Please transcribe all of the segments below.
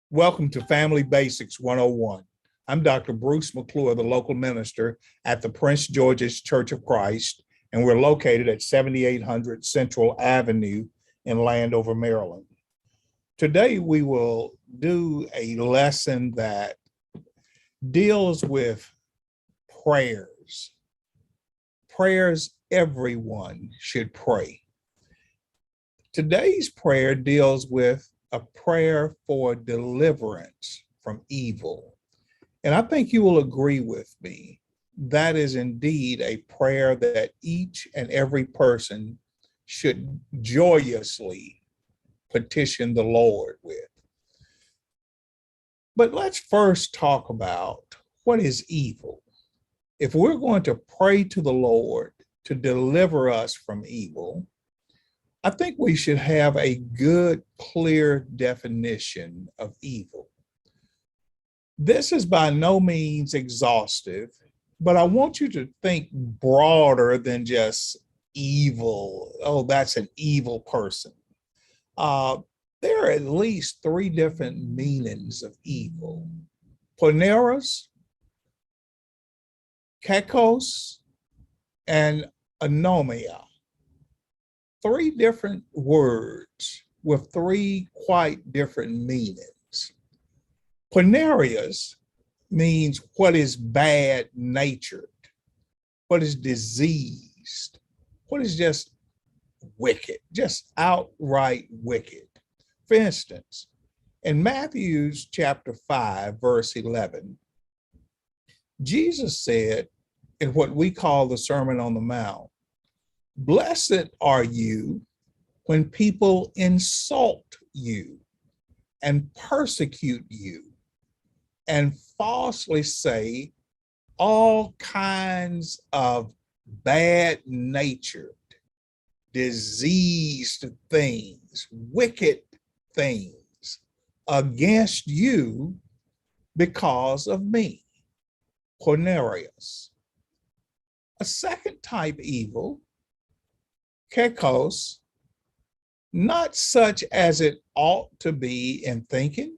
Welcome to Family Basics 101. I'm Dr. Bruce McClure, the local minister at the Prince George's Church of Christ, and we're located at 7800 Central Avenue in Landover, Maryland. Today, we will do a lesson that deals with prayers. Prayers everyone should pray. Today's prayer deals with a prayer for deliverance from evil. And I think you will agree with me. That is indeed a prayer that each and every person should joyously petition the Lord with. But let's first talk about what is evil. If we're going to pray to the Lord to deliver us from evil, I think we should have a good, clear definition of evil. This is by no means exhaustive, but I want you to think broader than just evil. Oh, that's an evil person. There are at least three different meanings of evil: poneros, kakos, and anomia. Three different words with three quite different meanings. Poneros means what is bad-natured, what is diseased, what is just wicked, just outright wicked. For instance, in Matthew chapter 5, verse 11, Jesus said in what we call the Sermon on the Mount, "Blessed are you when people insult you and persecute you and falsely say all kinds of bad-natured, diseased things, wicked things against you because of me." Poneros. A second type evil, kakos, not such as it ought to be in thinking,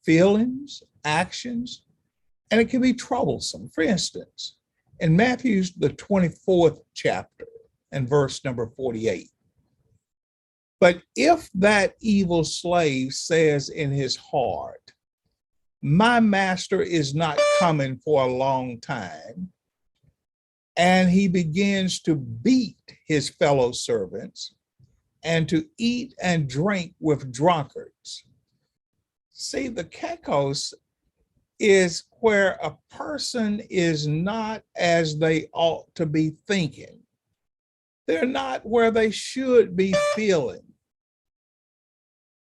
feelings, actions, and it can be troublesome. For instance, in Matthew's the 24th chapter and verse number 48, "But if that evil slave says in his heart, my master is not coming for a long time, and he begins to beat his fellow servants and to eat and drink with drunkards." See, the kakos is where a person is not as they ought to be thinking. They're not where they should be feeling.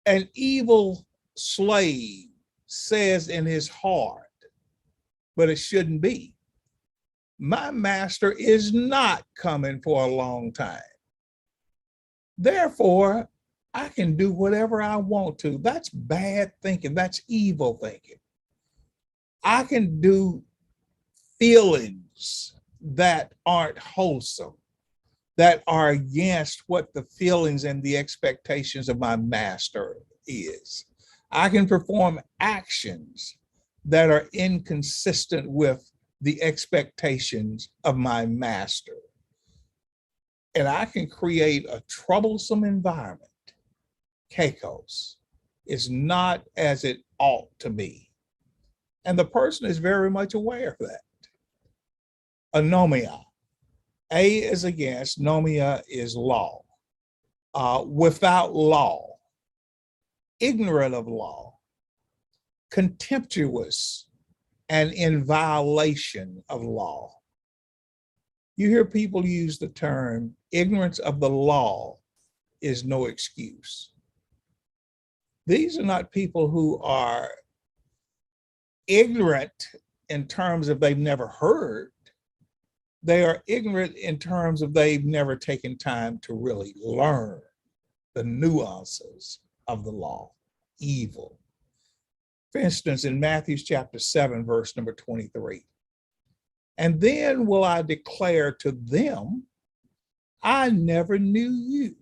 An evil slave says in his heart, but it shouldn't be, my master is not coming for a long time. Therefore, I can do whatever I want to. That's bad thinking. That's evil thinking. I can do feelings that aren't wholesome, that are against what the feelings and the expectations of my master is. I can perform actions that are inconsistent with the expectations of my master. And I can create a troublesome environment. Kakos is not as it ought to be. And the person is very much aware of that. Anomia. A is against, nomia is law. Without law, ignorant of law, contemptuous, and in violation of law. You hear people use the term, ignorance of the law is no excuse. These are not people who are ignorant in terms of they've never heard. They are ignorant in terms of they've never taken time to really learn the nuances of the law, evil. For instance, in Matthew chapter 7, verse number 23, "And then will I declare to them, I never knew you.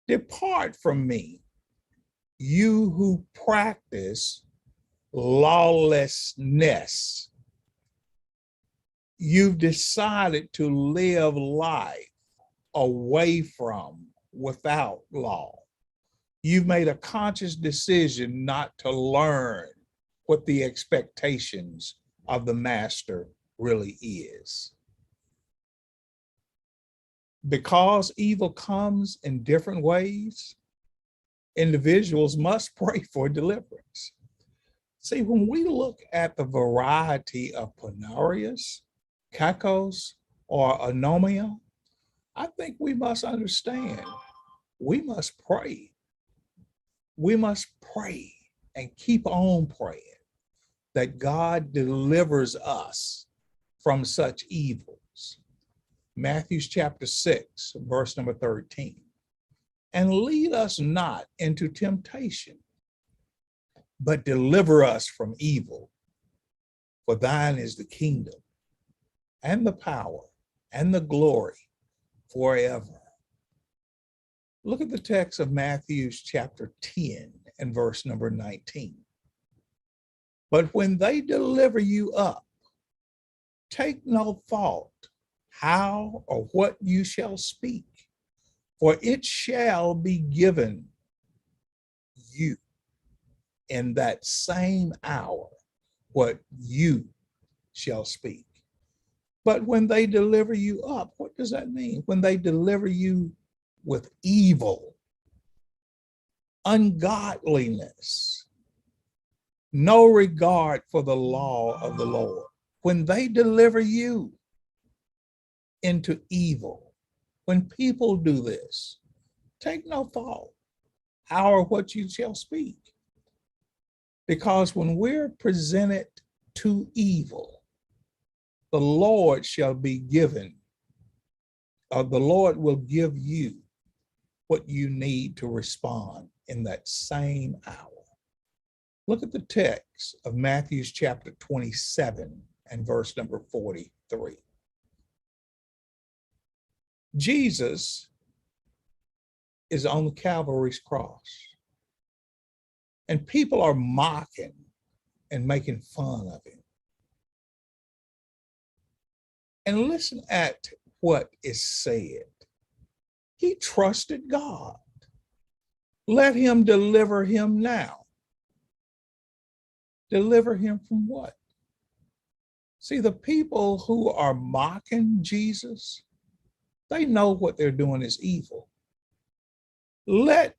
Depart from me, you who practice lawlessness. You've decided to live life away from, without law. You've made a conscious decision not to learn what the expectations of the master really is. Because evil comes in different ways, individuals must pray for deliverance. See, when we look at the variety of Ponarius, Kakos, or Anomia, I think we must understand we must pray. We must pray and keep on praying that God delivers us from such evils. Matthew chapter 6, verse number 13. And lead us not into temptation, but deliver us from evil. For thine is the kingdom and the power and the glory forever. Look at the text of Matthew chapter 10 and verse number 19. But when they deliver you up, take no thought how or what you shall speak, for it shall be given you in that same hour what you shall speak. But when they deliver you up, what does that mean? When they deliver you with evil, ungodliness, no regard for the law of the Lord. When they deliver you into evil, when people do this, take no thought how or what you shall speak. Because when we're presented to evil, the Lord shall be given, or the Lord will give you what you need to respond in that same hour. Look at the text of Matthew chapter 27 and verse number 43. Jesus is on the Calvary's cross, and people are mocking and making fun of him. And listen at what is said. He trusted God. Let him deliver him now. Deliver him from what? See, the people who are mocking Jesus, they know what they're doing is evil. Let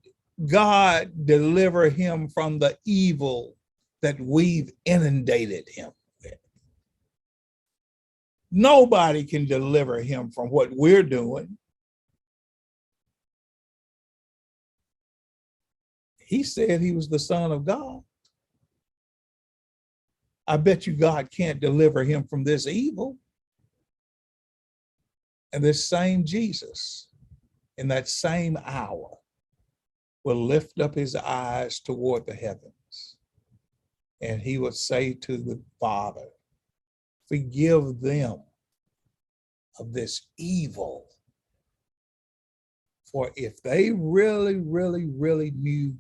God deliver him from the evil that we've inundated him with. Nobody can deliver him from what we're doing. He said he was the Son of God. I bet you God can't deliver him from this evil. And this same Jesus, in that same hour, will lift up his eyes toward the heavens, and he will say to the Father, forgive them of this evil. For if they really, really, really knew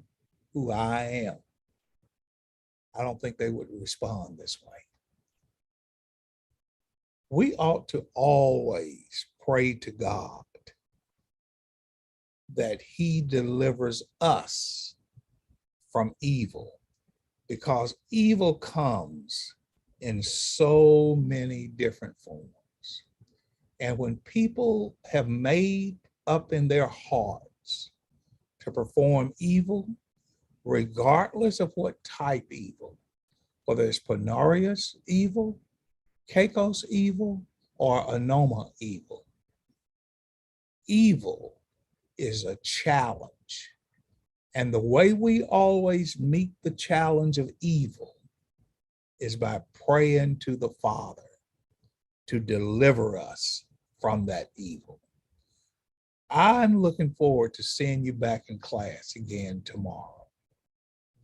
who I am, I don't think they would respond this way. We ought to always pray to God that he delivers us from evil, because evil comes in so many different forms. And when people have made up in their hearts to perform evil, regardless of what type evil, whether it's Ponarius evil, Kakos evil, or Anoma evil, evil is a challenge. And the way we always meet the challenge of evil is by praying to the Father to deliver us from that evil. I'm looking forward to seeing you back in class again tomorrow.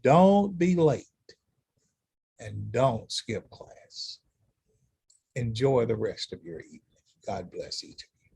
Don't be late and don't skip class. Enjoy the rest of your evening. God bless each of you.